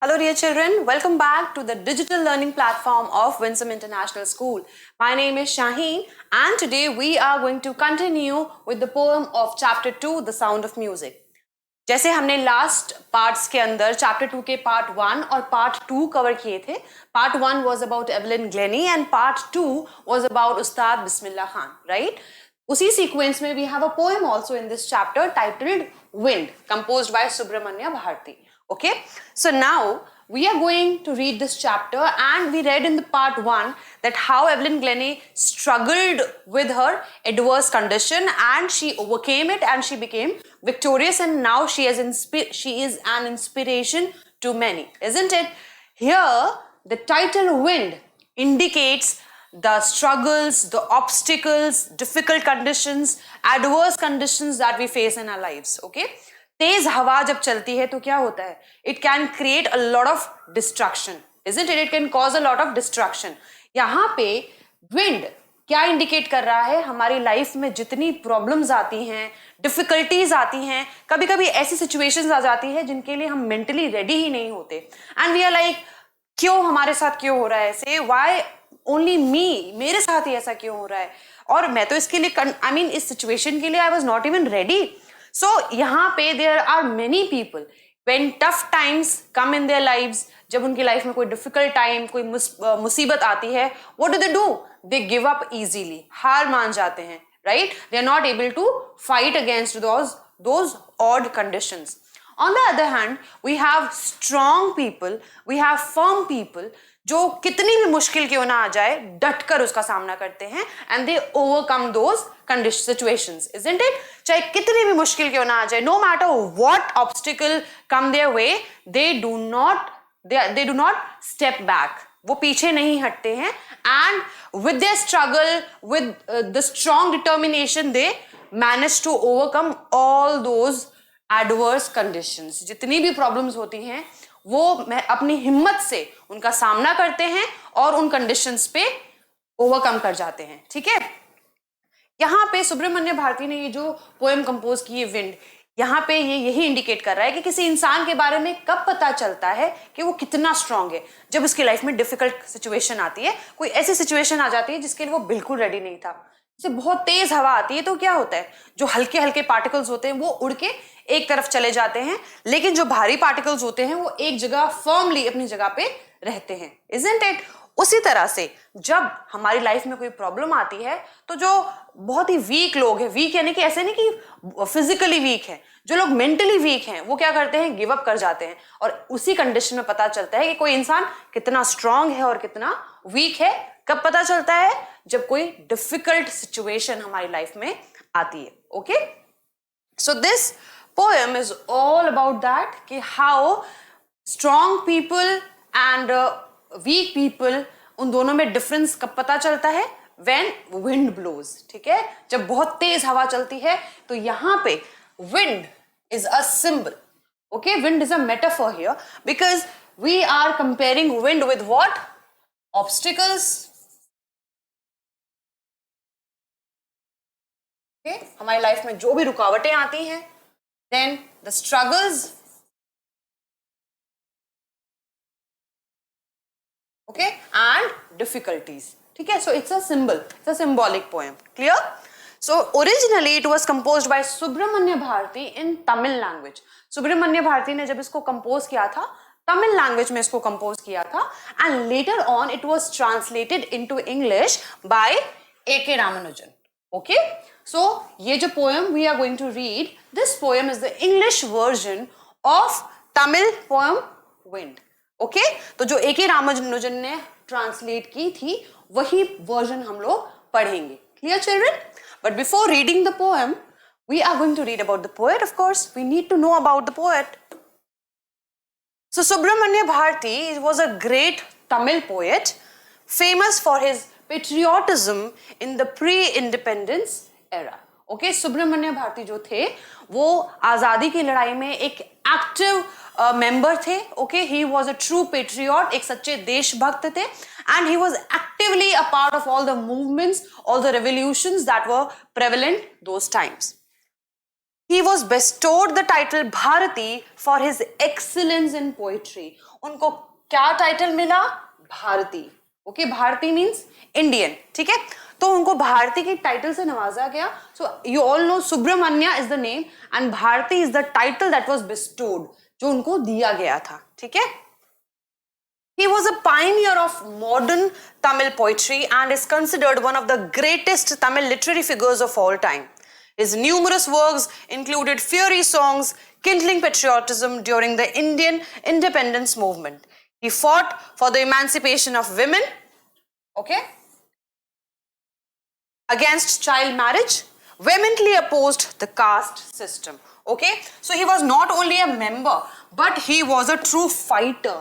Hello dear children, welcome back to the digital learning platform of Winsome International School. My name is Shaheen and today we are going to continue with the poem of chapter 2, The Sound of Music. जैसे हमने last parts के अंदर chapter 2 के part 1 और part 2 cover किए थे. Part 1 was about Evelyn Glennie and part 2 was about Ustad Bismillah Khan, right? उसी sequence में we have a poem also in this chapter titled wind, composed by Subramania Bharati. Okay, so now we are going to read this chapter, and we read in the part 1 that how Evelyn Glennie struggled with her adverse condition and she overcame it and she became victorious, and now she is an inspiration to many, isn't it? Here the title Wind indicates the struggles, the obstacles, difficult conditions, adverse conditions that we face in our lives. Okay, तेज हवा जब चलती है तो क्या होता है? It can create a lot of destruction, isn't it? It can cause a lot of destruction. यहाँ पे विंड क्या इंडिकेट कर रहा है? हमारी लाइफ में जितनी प्रॉब्लम्स आती हैं, डिफिकल्टीज आती हैं, कभी कभी ऐसी सिचुएशंस आ जाती है जिनके लिए हम मेंटली रेडी ही नहीं होते, एंड वी आर लाइक, क्यों हमारे साथ क्यों हो रहा है ऐसे? Why only me? मेरे साथ ही ऐसा क्यों हो रहा है? और मैं तो इसके लिए इस सिचुएशन के लिए I was not even ready. So यहाँ पे there are many people when tough times come in their lives, जब उनकी लाइफ में कोई difficult time, कोई मुसीबत आती है, what do? They give up easily, हार मान जाते हैं, right? They are not able to fight against those odd conditions. On the other hand, we have strong people, we have firm people, जो कितनी भी मुश्किल क्यों ना आ जाए डटकर उसका सामना करते हैं, and they overcome those situations, isn't it? चाहे कितनी भी मुश्किल क्यों ना आ जाए, no matter what obstacle come their way, they do not step back. वो पीछे नहीं हटते हैं, and with their struggle, with the strong determination, they manage to overcome all those adverse conditions. जितनी भी प्रॉब्लम्स होती हैं वो अपनी हिम्मत से उनका सामना करते हैं और उन कंडीशंस पे ओवरकम कर जाते हैं. ठीक है, यहाँ पे सुब्रमण्य भारती ने ये जो पोएम कंपोज की है विंड, यहाँ पे ये यही इंडिकेट कर रहा है कि किसी इंसान के बारे में कब पता चलता है कि वो कितना स्ट्रांग है. जब उसकी लाइफ में डिफिकल्ट सिचुएशन आती है, कोई ऐसी सिचुएशन आ जाती है जिसके लिए वो बिल्कुल रेडी नहीं था. जैसे बहुत तेज हवा आती है तो क्या होता है, जो हल्के हल्के पार्टिकल्स होते हैं वो उड़ के एक तरफ चले जाते हैं, लेकिन जो भारी पार्टिकल्स होते हैं वो एक जगह फर्मली अपनी जगह पे रहते हैं, इजंट इट? उसी तरह से जब हमारी लाइफ में कोई प्रॉब्लम आती है तो जो बहुत ही वीक लोग हैं, वीक यानी कि ऐसे नहीं कि फिजिकली वीक है, जो लोग मेंटली वीक हैं वो क्या करते हैं? गिव अप कर जाते हैं. और उसी कंडीशन में पता चलता है कि कोई इंसान कितना स्ट्रांग है और कितना वीक है. कब पता चलता है? जब कोई डिफिकल्ट सिचुएशन हमारी लाइफ में आती है. Okay, so this poem is all about that, कि how strong people and weak people, उन दोनों में डिफरेंस कब पता चलता है? when wind blows. ठीक है, जब बहुत तेज हवा चलती है तो यहाँ पे wind is a symbol. Okay, wind is a metaphor here because we are comparing wind with what? Obstacles. Okay, हमारी लाइफ में जो भी रुकावटें आती हैं, then the struggles, okay, and difficulties. ठीक है, so it's a symbol, it's a symbolic poem. Clear? So originally it was composed by Subramanya Bharati in Tamil language. Subramanya Bharati ने जब इसको कंपोज किया था तमिल लैंग्वेज में इसको कंपोज किया था, and later on it was translated into English by A.K. Ramanujan. Okay, so ये जो poem we are going to read, this poem is the English version of Tamil poem Wind. Okay, तो जो A.K. Ramanujan ने translate की थी वही version हम लोग पढ़ेंगे. Clear children? But before reading the poem, we are going to read about the poet. Of course, we need to know about the poet. So Subramanya Bharati was a great Tamil poet, famous for his patriotism in the pre-independence era. Okay, Subramanya Bharati जो थे वो आज़ादी की लड़ाई में एक active member थे. Okay, he was a true patriot, एक सच्चे देशभक्त थे, and he was actively a part of all the movements, all the revolutions that were prevalent those times. He was bestowed the title Bharati for his excellence in poetry. उनको क्या title मिला? Bharati. Okay, Bharati means Indian, ठीक है, तो उनको भारती के title से नवाजा गया। So you all know Subramania is the name and Bharati is the title that was bestowed, जो उनको दिया गया था, ठीक है। He was a pioneer of modern Tamil poetry and is considered one of the greatest Tamil literary figures of all time. His numerous works included fiery songs kindling patriotism during the Indian independence movement. He fought for the emancipation of women, okay, against child marriage, vehemently opposed the caste system. Okay, so he was not only a member, but he was a true fighter.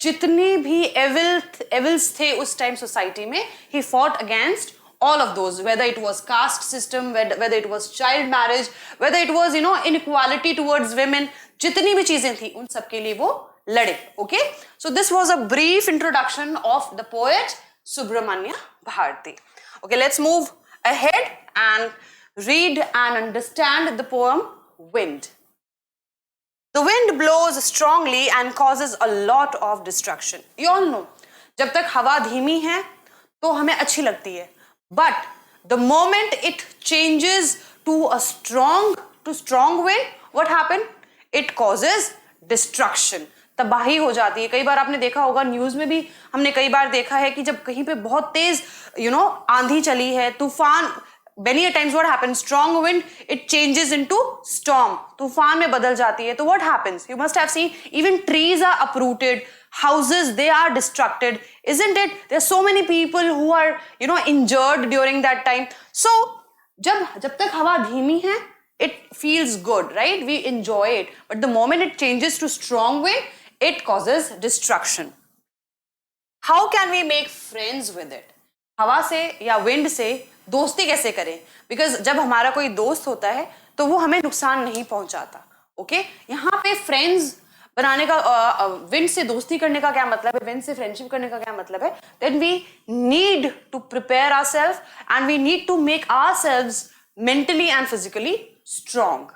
जितने भी evils थे उस time society में, he fought against all of those, whether it was caste system, whether it was child marriage, whether it was inequality towards women, जितनी भी चीजें थी उन सब के लिए वो लड़े. Okay, so this was a brief introduction of the poet Subramanya Bharati. Okay, let's move ahead and read and understand the poem Wind. The wind blows strongly and causes a lot of destruction. You all know, जब तक हवा धीमी है तो हमें अच्छी लगती है, but the moment it changes to a strong wind, what happen? It causes destruction. तबाही हो जाती है. कई बार आपने देखा होगा, न्यूज में भी हमने कई बार देखा है कि जब कहीं पे बहुत तेज आंधी चली है, तूफान, many a times what happens, strong wind, it changes into storm, तूफान में बदल जाती है. तो what happens? You must have seen, even trees are uprooted, houses, they are destructed, isn't it? There are so many people who are injured during that time. So जब तक हवा धीमी है, it feels good, right? We enjoy it, but the moment it changes to strong wind, it causes destruction. How can we make friends with it? हवा से या wind से दोस्ती कैसे करें? बिकॉज जब हमारा कोई दोस्त होता है तो वो हमें नुकसान नहीं पहुंचाता. ओके, यहाँ पे फ्रेंड्स बनाने का, विंड से दोस्ती करने का क्या मतलब है, विंड से फ्रेंडशिप करने का क्या मतलब है? Then we need to prepare ourself and we need to make ourselves mentally and physically strong.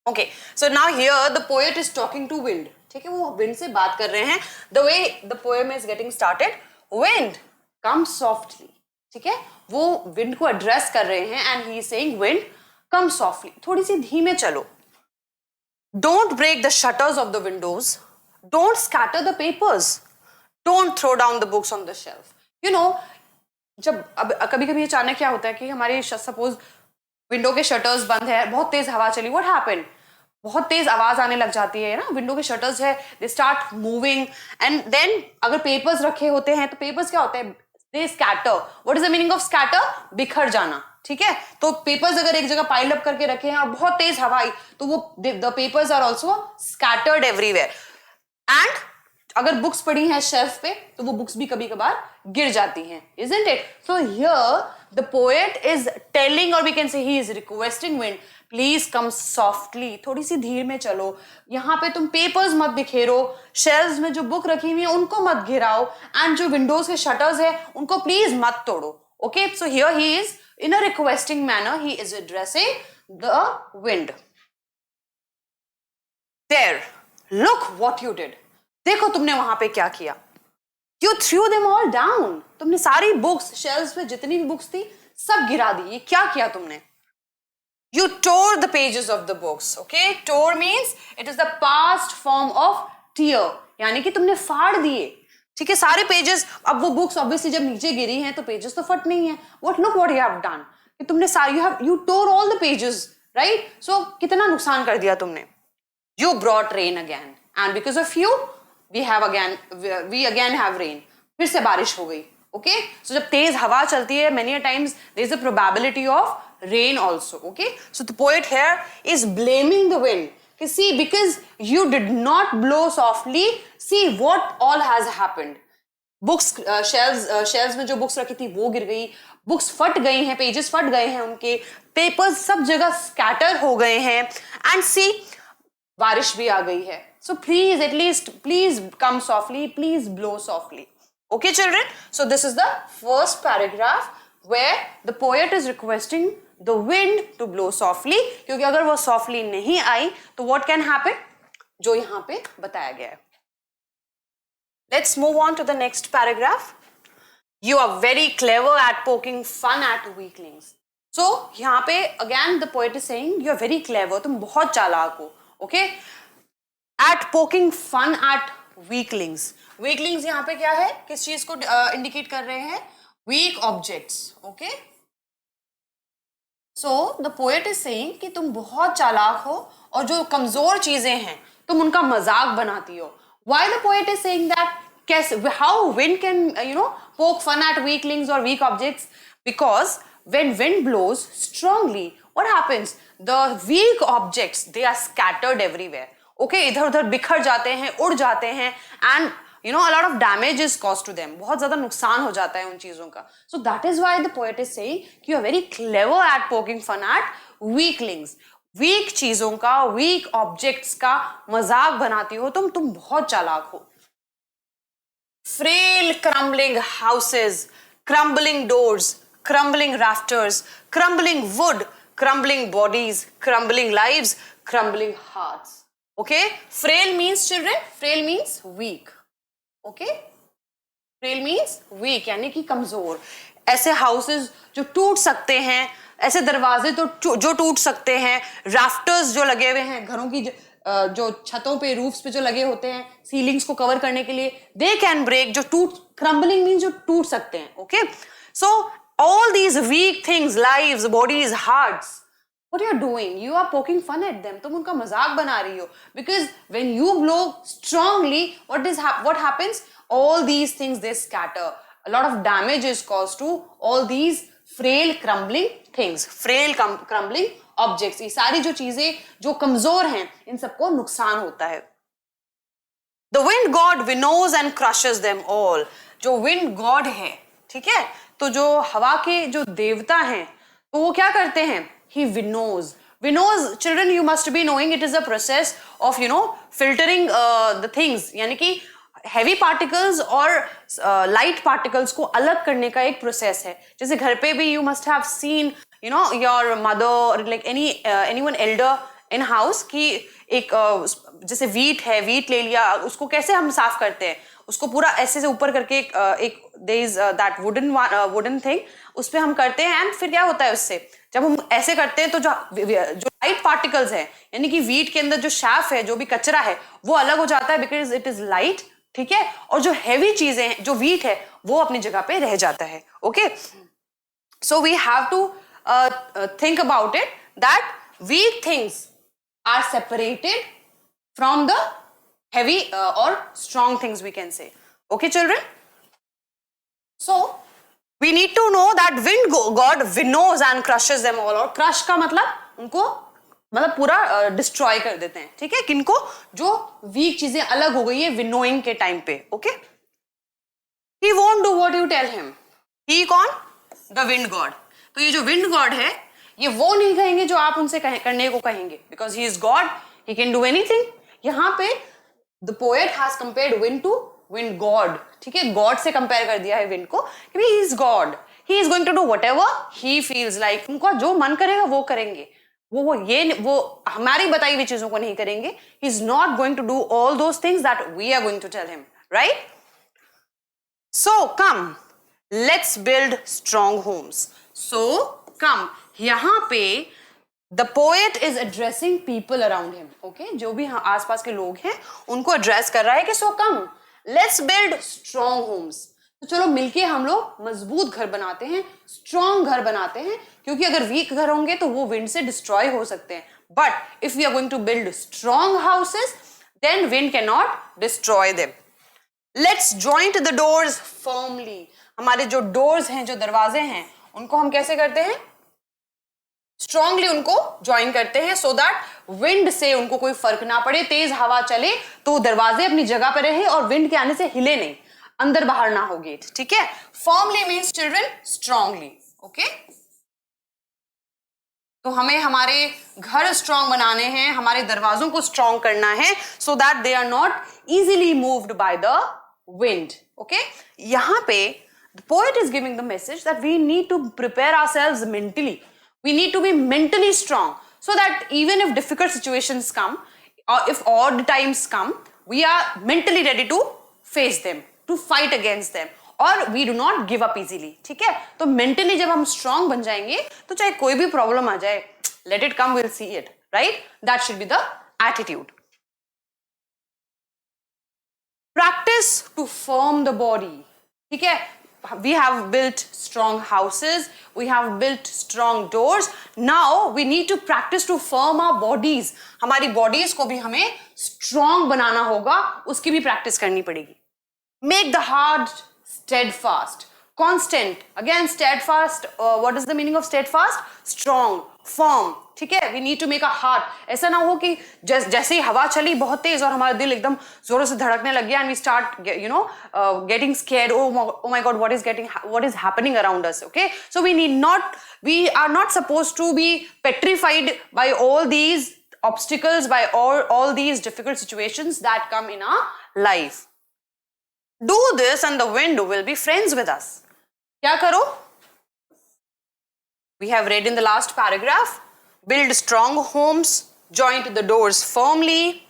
Okay, so now here the poet is talking to wind. ठीक है, वो विंड से बात कर रहे हैं. The way the poem is getting started, wind come softly. ठीक है, वो विंड को एड्रेस कर रहे हैं and he is saying wind come softly, थोड़ी सी धीमे चलो. Don't break the shutters of the windows, don't scatter the papers, don't throw down the books on the shelf. जब अब कभी कभी अचानक क्या होता है कि हमारे सपोज विंडो के शटर्स बंद है, बहुत तेज हवा चली, व्हाट हैपेंड, बहुत तेज आवाज आने लग जाती है ना, विंडो के शटर्स है, they start moving and then अगर पेपर्स रखे होते हैं तो पेपर्स क्या होते हैं, they scatter. What is the meaning of scatter? बिखर जाना. ठीक है, तो पेपर्स अगर एक जगह पाइल अप करके रखे हैं और बहुत तेज हवा आई तो वो the papers are also scattered everywhere. And अगर बुक्स पड़ी हैं शेल्फ पे तो वो बुक्स भी कभी कभार गिर जाती हैं, isn't it? So here the poet is telling, or we can say he is requesting wind, please come softly, थोड़ी सी धीरे में चलो. यहाँ पे तुम पेपर्स मत बिखेरो, शेल्व्स में जो बुक रखी हुई है उनको मत गिराओ, एंड जो विंडोज के शटर्स है उनको प्लीज मत तोड़ो. Okay, so here he is in a requesting manner, he is addressing the wind. There, look what you did. देखो तुमने वहां पे क्या किया. You threw them all down. तुमने सारी बुक्स, शेल्व्स पे जितनी भी बुक्स थी सब गिरा दी. ये क्या किया तुमने? You tore the pages of the books. Okay, tore means it is the past form of tear. यानी कि तुमने फाड़ दिए. ठीक है, सारे पेजेस. अब वो बुक्स ऑब्वियसली जब नीचे गिरी हैं तो पेजेस तो फट नहीं है. Look what you have done. कि तुमने सारी you tore all the pages, right? So कितना नुकसान कर दिया तुमने. You brought rain again, and because of you we again have rain. फिर से बारिश हो गई. Okay, so जब तेज हवा चलती है, many a times there is a probability of rain also. Okay, so the poet here is blaming the wind. See, because you did not blow softly, see what all has happened. Books, shelves में जो books रखी थी वो गिर गई, books फट गई हैं, pages फट गए हैं उनके, papers सब जगह scatter हो गए हैं, and see बारिश भी आ गई है. So please, at least, please come softly, please blow softly. Okay, children? So this is the first paragraph where the poet is requesting the wind to blow softly, क्योंकि अगर वो softly नहीं आई तो what can happen? जो यहाँ पे बताया गया है. Let's move on to the next paragraph. You are very clever at poking fun at weaklings. So यहाँ पे again the poet is saying you are very clever. तुम बहुत चालाक हो. Okay? At poking fun at weaklings. Weaklings यहाँ पे क्या है? किस चीज को indicate कर रहे हैं? Weak objects. Okay? So the poet is saying कि तुम बहुत चालाक हो और जो कमजोर चीजें हैं तुम उनका मजाक बनाती हो. Why the poet is saying that? How wind can poke fun at weaklings or weak objects? Because when wind blows strongly, what happens? The weak objects, they are scattered everywhere. Okay, इधर उधर बिखर जाते हैं, उड़ जाते हैं, and a lot of damage is caused to them. बहुत ज़्यादा नुकसान हो जाता है उन चीज़ों का. So that is why the poet is saying you are very clever at poking fun at weaklings. Weak चीज़ों का, weak objects का मजाक बनाती हो तुम बहुत चालाक हो. Frail crumbling houses, crumbling doors, crumbling rafters, crumbling wood, crumbling bodies, crumbling lives, crumbling hearts. Okay? Frail means children, frail means weak. Okay? Frail means weak यानी कि कमजोर. ऐसे houses जो टूट सकते हैं, ऐसे दरवाजे तो जो टूट सकते हैं, rafters जो लगे हुए हैं घरों की जो छतों पे रूफ्स पे जो लगे होते हैं सीलिंग्स को कवर करने के लिए, दे कैन ब्रेक. जो क्रम्बलिंग मीन्स जो टूट सकते हैं. Okay, so all these weak things, lives, bodies, hearts, what you are doing? You are poking fun at them. तुम उनका मजाक बना रही हो. Because when you blow strongly, what happens? All these things they scatter. A lot of damage is caused to all these frail crumbling things, frail crumbling objects. ये सारी जो चीजें जो कमजोर हैं इन सबको नुकसान होता है. The wind god winnows and crushes them all. जो विंड गॉड है, ठीक है, तो जो हवा के जो देवता हैं तो वो क्या करते हैं? He winnows. Winnows children you must be knowing it is a process of filtering the things. यानी कि हैवी पार्टिकल्स और लाइट पार्टिकल्स को अलग करने का एक प्रोसेस है. जैसे घर पे भी you must have seen your mother or like anyone elder in house कि एक जैसे वीट है, वीट ले लिया, उसको कैसे हम साफ करते हैं? उसको पूरा ऐसे से ऊपर करके एक there is that wooden thing, उस पे हम करते हैं. एंड फिर क्या होता है उससे? जब हम ऐसे करते हैं तो जो लाइट पार्टिकल्स है, यानी कि वीट के अंदर जो शाफ है, जो भी कचरा है, वो अलग हो जाता है बिकॉज इट इज लाइट. ठीक है, और जो हैवी चीजें हैं, जो वीट है, वो अपनी जगह पे रह जाता है. Okay, so we have to think about it that weak things are separated from the heavy or strong things, we can say. Okay children, so we need to know that wind god winnows and crushes them all. और crush का मतलब उनको पूरा destroy कर देते हैं. ठीक है, किनको? जो weak चीजें अलग हो गई है winnowing के टाइम पे. Okay, he won't do what you tell him. he कौन? the wind god. तो ये जो विंड गॉड है, ये वो नहीं कहेंगे जो आप उनसे करने को कहेंगे, because he is God, he can do anything. यहाँ पे the poet has compared wind to wind God. ठीक है, गॉड से कंपेयर कर दिया है विंड को कि he is God, he is going to do whatever he feels like. उनका जो मन करेगा वो करेंगे. वो हमारी बताई हुई चीजों को नहीं करेंगे. He is not going to do all those things that we are going to tell him. Right? So come, let's build strong homes. So come, यहाँ पे the poet is addressing people around him. Okay, जो भी आसपास के लोग हैं उनको address कर रहा है कि so come, let's build strong homes. तो चलो मिलके हम लोग मजबूत घर बनाते हैं, स्ट्रॉन्ग घर बनाते हैं, क्योंकि अगर वीक घर होंगे तो वो विंड से डिस्ट्रॉय हो सकते हैं. But if we are going to build strong houses, then wind can not destroy them. Let's joint the doors firmly. हमारे जो डोर्स हैं, जो दरवाजे हैं, उनको हम कैसे करते हैं? स्ट्रांगली उनको ज्वाइन करते हैं, सो दैट विंड से उनको कोई फर्क ना पड़े. तेज हवा चले तो दरवाजे अपनी जगह पर रहे और विंड के आने से हिले नहीं, अंदर बाहर ना हो गेट. ठीक है, firmly means children strongly. Okay, तो हमें हमारे घर स्ट्रांग बनाने हैं, हमारे दरवाजों को स्ट्रांग करना है, so that they are not easily moved by the wind. Okay, यहां पे the poet is giving the message that we need to prepare ourselves mentally. We need to be mentally strong so that even if difficult situations come or if odd times come, we are mentally ready to face them, to fight against them, और we do not give up easily. ठीक है, तो mentally जब हम strong बन जाएंगे तो चाहे कोई भी problem आ जाए, let it come, we'll see it, right? That should be the attitude. Practice to firm the body. ठीक है, we have built strong houses, we have built strong doors. Now we need to practice to firm our bodies. हमारी bodies को भी हमें strong बनाना होगा, उसकी भी practice करनी पड़ेगी. Make the heart steadfast, constant. Again, steadfast, what is the meaning of steadfast? Strong, firm. ठीक है, we need to make a heart. ऐसा ना हो कि जैसे ही हवा चली बहुत तेज और हमारा दिल एकदम जोरों से धड़कने लग गया and we start, getting scared. Oh my God, what is happening around us? Okay, so we are not supposed to be petrified by all these obstacles, by all these difficult situations that come in our life. Do this and the wind will be friends with us. क्या करो? We have read in the last paragraph. Build strong homes, joint the doors firmly,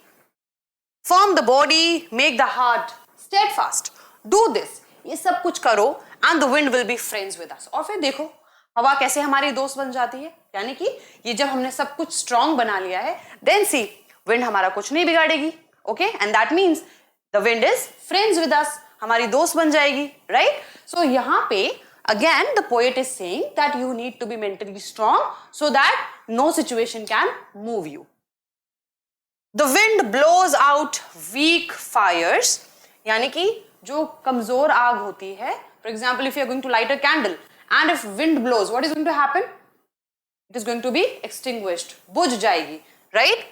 firm the body, make the heart steadfast. Do this. ये सब कुछ करो and the wind will be friends with us. और फिर देखो हवा कैसे हमारी दोस्त बन जाती है. यानी कि ये जब हमने सब कुछ strong बना लिया है, then see, wind हमारा कुछ नहीं बिगाड़ेगी. Okay, and that means the wind is friends with us. हमारी दोस्त बन जाएगी, right? So यहाँ पे again the poet is saying that you need to be mentally strong so that no situation can move you. The wind blows out weak fires. यानी कि जो कमजोर आग होती है, for example, if you are going to light a candle and if wind blows, what is going to happen? It is going to be extinguished. बुझ जाएगी, right?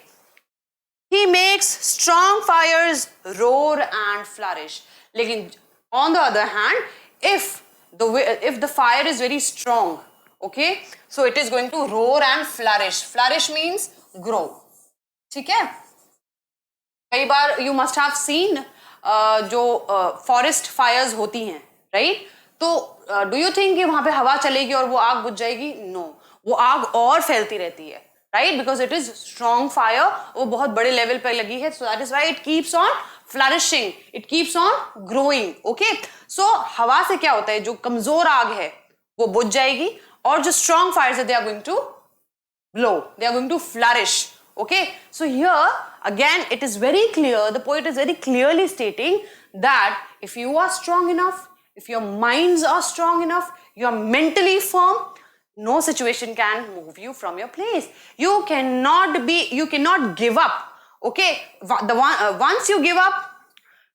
He makes strong fires roar and flourish. लेकिन on the other hand, if the fire is very strong, okay, so it is going to roar and flourish. Flourish means grow. ठीक है? कई बार you must have seen जो forest fires होती हैं, right? तो do you think कि वहाँ पे हवा चलेगी और वो आग बुझ जाएगी? No, वो आग और फैलती रहती है, right? Because it is strong fire, वो बहुत बड़े level पे लगी है, so that is why it keeps on flourishing, it keeps on growing. Okay, so हवा से क्या होता है, जो कमजोर आग है वो बुझ जाएगी और जो strong fires है they are going to blow, they are going to flourish. Okay, so here again it is very clear, the poet is very clearly stating that if you are strong enough, if your minds are strong enough, you are mentally firm, no situation can move you from your place. You cannot give up. Okay, once you give up,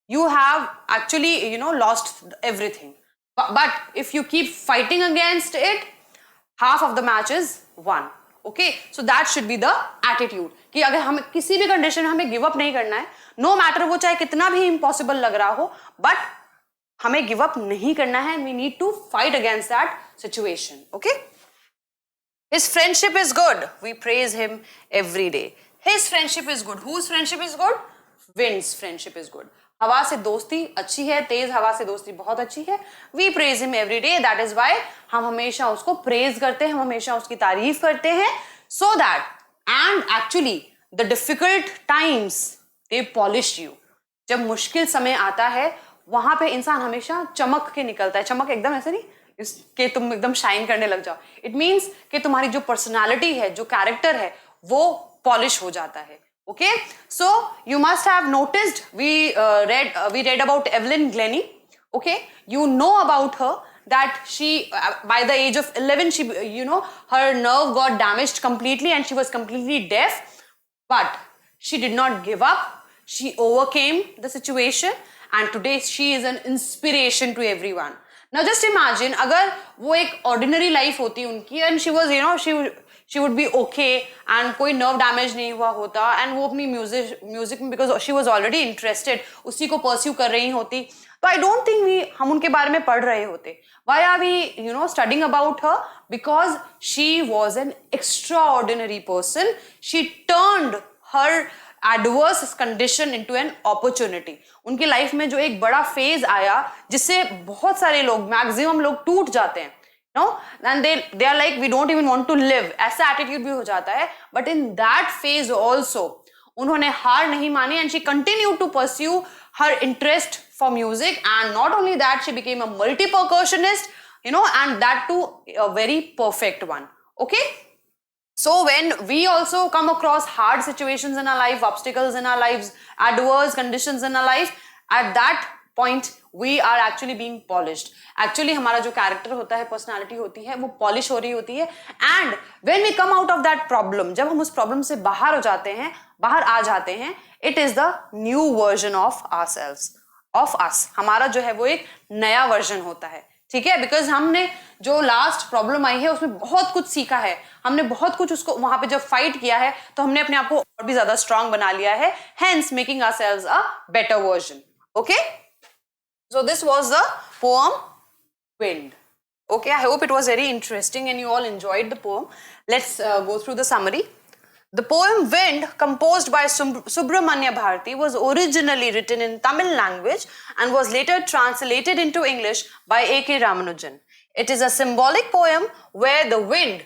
you have actually lost everything. But if you keep fighting against it, half of the match is won. Okay, so that should be the attitude कि अगर हम किसी भी condition में हमें give up नहीं करना है, नो मैटर वो चाहे कितना भी इम्पॉसिबल लग रहा हो, बट हमें गिव अप नहीं करना है. We need to fight against that situation. Okay, his friendship is good, we praise him every day. His friendship is good. Whose friendship is good? Wind's friendship is good. हवा से दोस्ती अच्छी है, तेज हवा से दोस्ती बहुत अच्छी है. We praise him every day. That is why हम हमेशा उसको प्रेज करते हैं, हम हमेशा उसकी तारीफ करते हैं. So that and actually the difficult times they polish you. जब मुश्किल समय आता है वहां पे इंसान हमेशा चमक के निकलता है. चमक एकदम ऐसे नहीं कि तुम एकदम शाइन करने लग जाओ. इट मीन्स कि तुम्हारी जो पर्सनालिटी है, जो कैरेक्टर है, वो पॉलिश हो जाता है. Okay, so you must have noticed we read about Evelyn Glennie. Okay, you know about her that she by the age of 11 she her nerve got damaged completely and she was completely deaf, but she did not give up. She overcame the situation and today she is an inspiration to everyone. Now just imagine अगर वो एक ordinary life होती उनकी and she was she would be okay and कोई nerve damage नहीं हुआ होता and वो अपनी music में because she was already interested उसी को pursue कर रही होती, तो I don't think हम उनके बारे में पढ़ रहे होते. Why are we studying about her? Because she was an extraordinary person. She turned her adverse condition into an opportunity. उनकी लाइफ में जो एक बड़ा फेज आया जिससे बहुत सारे लोग, मैक्सिमम लोग टूट जाते हैं, and they are like we don't even want to live, ऐसा एटीट्यूड भी हो जाता है. But in that phase also उन्होंने हार नहीं मानी and she continued to pursue her interest for music, and not only that, she became a multi-percussionist, and that too a very perfect one. Okay. So when we also come across hard situations in our life, obstacles in our lives, adverse conditions in our life, at that point we are actually being polished. Actually हमारा जो character होता है, personality होती है, वो polish हो रही होती है. And when we come out of that problem, जब हम उस problem से बाहर हो जाते हैं, बाहर आ जाते हैं, it is the new version of ourselves, of us. हमारा जो है वो एक नया version होता है. ठीक है, बिकॉज हमने जो लास्ट प्रॉब्लम आई है उसमें बहुत कुछ सीखा है, हमने बहुत कुछ उसको वहां पे जब फाइट किया है तो हमने अपने आप को और भी ज्यादा स्ट्रांग बना लिया है, hence making ourselves a better version. Okay, so this was the poem wind. Okay, I hope it was very interesting and you all enjoyed the poem. Let's go through the summary. The poem Wind, composed by Subramanya Bharati, was originally written in Tamil language and was later translated into English by A.K. Ramanujan. It is a symbolic poem where the wind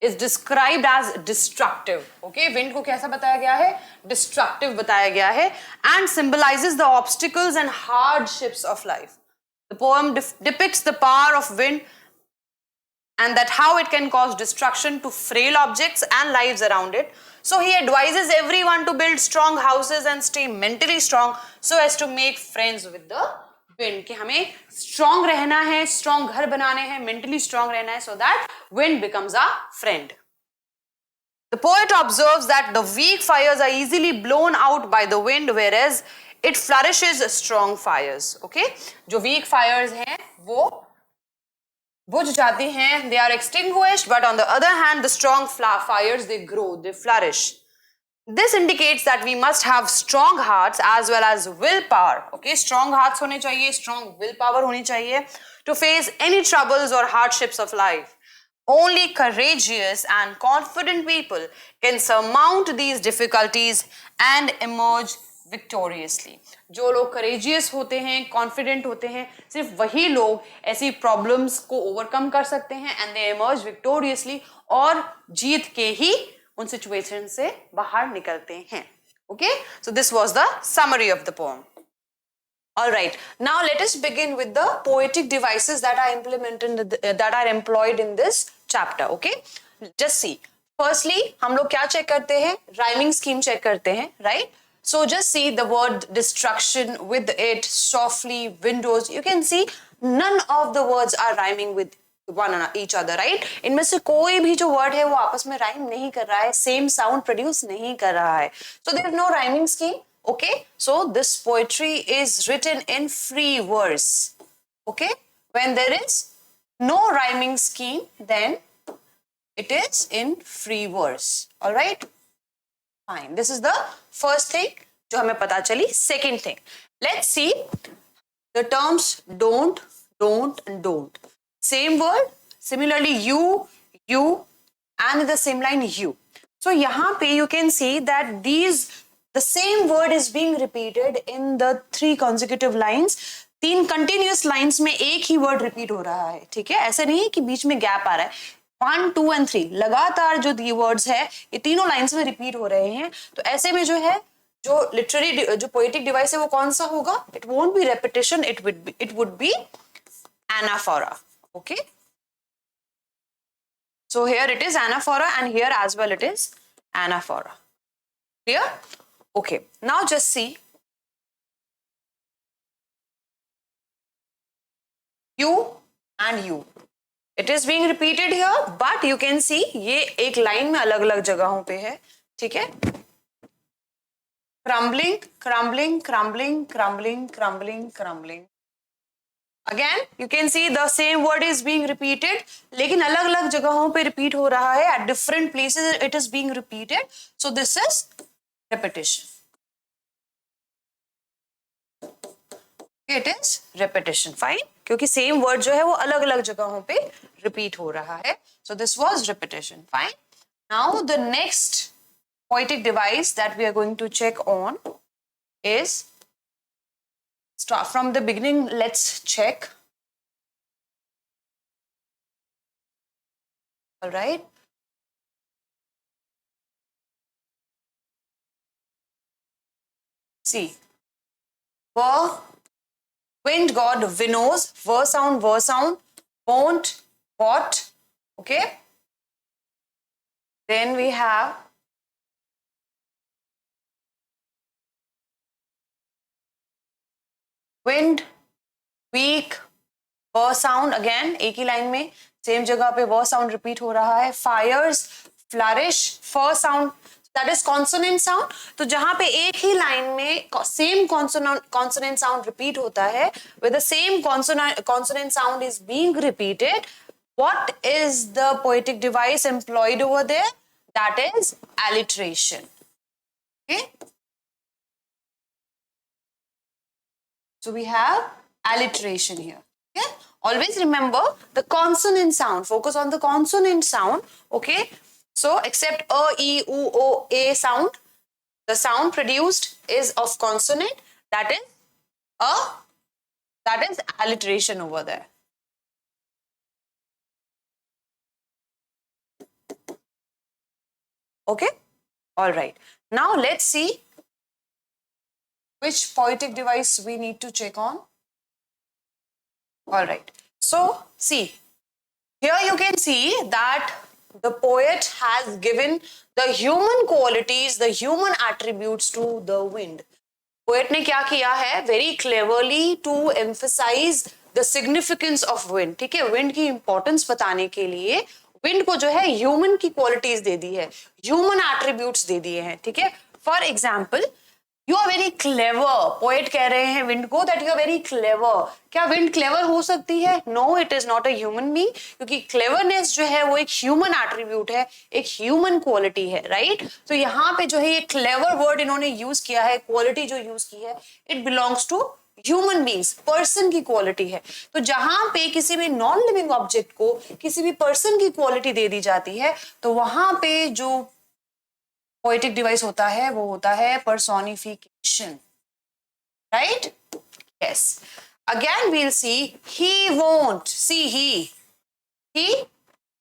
is described as destructive. Okay, wind को कैसा बताया गया है? Destructive बताया गया है, and symbolizes the obstacles and hardships of life. The poem depicts the power of wind and that how it can cause destruction to frail objects and lives around it. So he advises everyone to build strong houses and stay mentally strong so as to make friends with the wind. कि हमें strong रहना है, strong घर बनाने हैं, mentally strong रहना है, so that wind becomes our friend. The poet observes that the weak fires are easily blown out by the wind, whereas it flourishes strong fires. Okay, जो weak fires हैं वो बुझ जाती हैं, they are extinguished, but on the other hand the strong fires, they grow, they flourish. This indicates that we must have strong hearts as well as willpower. Okay, strong hearts होने चाहिए, strong willpower होनी चाहिए to face any troubles or hardships of life. Only courageous and confident people can surmount these difficulties and emerge victoriously. जो लोग courageous होते हैं, confident होते हैं, सिर्फ वही लोग ऐसी problems को overcome कर सकते हैं and they emerge victoriously, और जीत के ही उन situation से बाहर निकलते हैं. Okay, so this was the summary of the poem. All right, now let us begin with the poetic devices that are implemented, that are employed in this chapter. Okay, just see. Firstly, हम लोग क्या check करते हैं? Rhyming scheme check करते हैं, right? So just see the word destruction, with it, softly, windows. You can see none of the words are rhyming with one each other, right? इनमें से कोई भी जो word है वो आपस में rhyme नहीं कर रहा है, same sound produce नहीं कर रहा है. So there is no rhyming scheme. Okay, so this poetry is written in free verse. Okay, when there is no rhyming scheme, then it is in free verse. All right, fine. This is the first thing जो हमें पता चली. Second thing, let's see the terms don't, and don't. Same word, similarly you, and the same line you. So यहाँ पे you can see that the same word is being repeated in the 3 consecutive lines. 3 continuous lines में एक ही word repeat हो रहा है. ठीक है, ऐसे नहीं है कि बीच में gap आ रहा है. 1, 2 and 3 लगातार जो ये words है ये तीनों lines में repeat हो रहे हैं. तो ऐसे में जो है जो literary जो poetic device है वो कौन सा होगा? It won't be repetition, it would be anaphora. Okay, so here it is anaphora and here as well it is anaphora. Clear? Okay, now just see you and you. It is being repeated here, but you can see ये एक line में अलग अलग जगहों पे है. ठीक है, crumbling, crumbling, crumbling, crumbling, crumbling, crumbling. Again you can see the same word is being repeated, लेकिन अलग अलग जगहों पे repeat हो रहा है. At different places it is being repeated, so this is repetition. It is repetition. Fine, क्योंकि same word जो है वो अलग अलग जगहों पे repeat हो रहा है. So this was repetition. Fine. Now the next poetic device that we are going to check on is, start from the beginning. Let's check. All right. See, wind god winnows, ver sound, won't, what, okay. Then we have wind, weak, व sound again एक ही line में same जगह पे व sound repeat हो रहा है. Fyers, flourish, फ sound that is consonant sound. तो जहां पे एक ही लाइन में सेम कॉन्सोनेंट साउंड रिपीट होता है, with the same consonant sound is being repeated, what is the poetic device employed over there? That is alliteration. Okay, so we have alliteration here. Okay, always remember the consonant sound, focus on the consonant sound. Okay, so except a, e, u, o, a sound, the sound produced is of consonant, that is alliteration over there. Okay, all right, now let's see which poetic device we need to check on. All right, so see, here you can see that the poet has given the human qualities, the human attributes to the wind. Poet ने क्या किया है, very cleverly to emphasize the significance of wind. ठीक है, wind की importance बताने के लिए wind को जो है human की qualities दे दी है, human attributes दे दिए हैं. ठीक है, for example, you are very clever. Poet कह रहे हैं विंड को that you are very clever. क्या विंड क्लेवर हो सकती है? No, it is not a human being, क्योंकि क्लेवरनेस जो है वो एक ह्यूमन एट्रीब्यूट है, एक ह्यूमन क्वालिटी है, राइट. तो यहाँ पे जो है ये क्लेवर वर्ड इन्होंने यूज किया है, क्वालिटी जो यूज की है, it belongs to human beings, person की क्वालिटी है. तो जहां पे किसी भी नॉन लिविंग ऑब्जेक्ट को किसी भी पर्सन की क्वालिटी दे दी जाती है, तो वहां पे जो पोएटिक डिवाइस होता है वो होता है personification, right? Yes. Again we'll see he won't. See he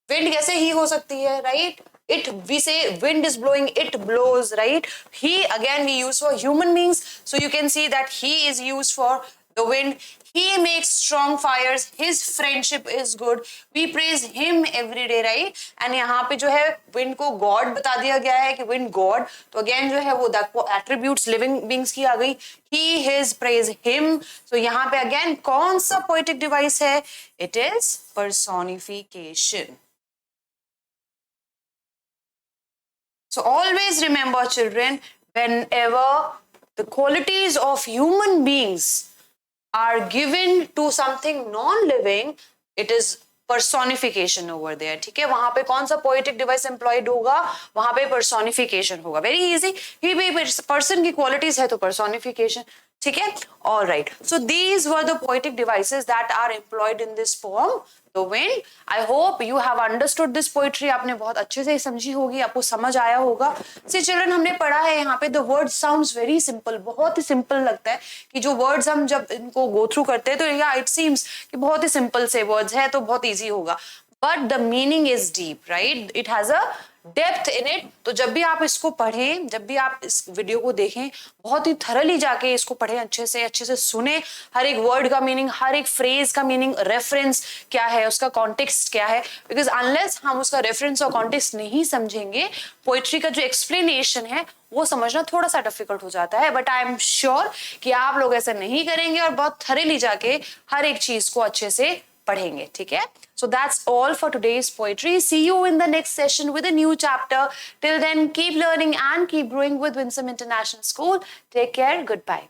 wind कैसे ही हो सकती है, right? It, we say wind is blowing, it blows, right? He again we use for human beings, so you can see that he is used for the wind. He makes strong fires, his friendship is good, we praise him every day, right? And यहाँ पे जो है wind को God बता दिया गया है कि wind God, तो again जो है वो attributes living beings की आ गई, he, his, praise him. So यहाँ पे again कौन सा poetic device है? It is personification. So always remember, children, whenever the qualities of human beings are given to something non-living, it is personification over there. ठीक है, वहां पे कौन सा poetic device employed होगा? वहां पे personification होगा. Very easy. ही भी person की qualities है तो personification. ठीक है, all right. So these were the poetic devices that are employed in this poem, The Wind. I hope you have understood this poetry. आपने बहुत अच्छे से समझी होगी, आपको समझ आया होगा. See children, हमने पढ़ा है यहाँ पे the word sounds very simple. बहुत ही simple लगता है कि जो words हम जब इनको go through करते हैं तो yeah, it seems कि बहुत ही simple से words है तो बहुत easy होगा. But the meaning is deep, right? It has a depth in it. तो जब भी आप इसको पढ़ें, जब भी आप इस वीडियो को देखें, बहुत ही थरली जाके इसको पढ़ें, अच्छे से सुने, हर एक वर्ड का मीनिंग, हर एक फ्रेज का मीनिंग, रेफरेंस क्या है, उसका कॉन्टेक्स्ट क्या है. बिकॉज अनलेस हम उसका रेफरेंस और कॉन्टेक्स्ट नहीं समझेंगे, पोएट्री का जो एक्सप्लेनेशन है वो समझना थोड़ा सा डिफिकल्ट हो जाता है. बट आई एम श्योर कि आप लोग ऐसा नहीं करेंगे और बहुत थरली जाके हर एक चीज को अच्छे से पढ़ेंगे. ठीक है, so that's all for today's poetry. See you in the next session with a new chapter. Till then, keep learning and keep growing with Winsome International School. Take care. Goodbye.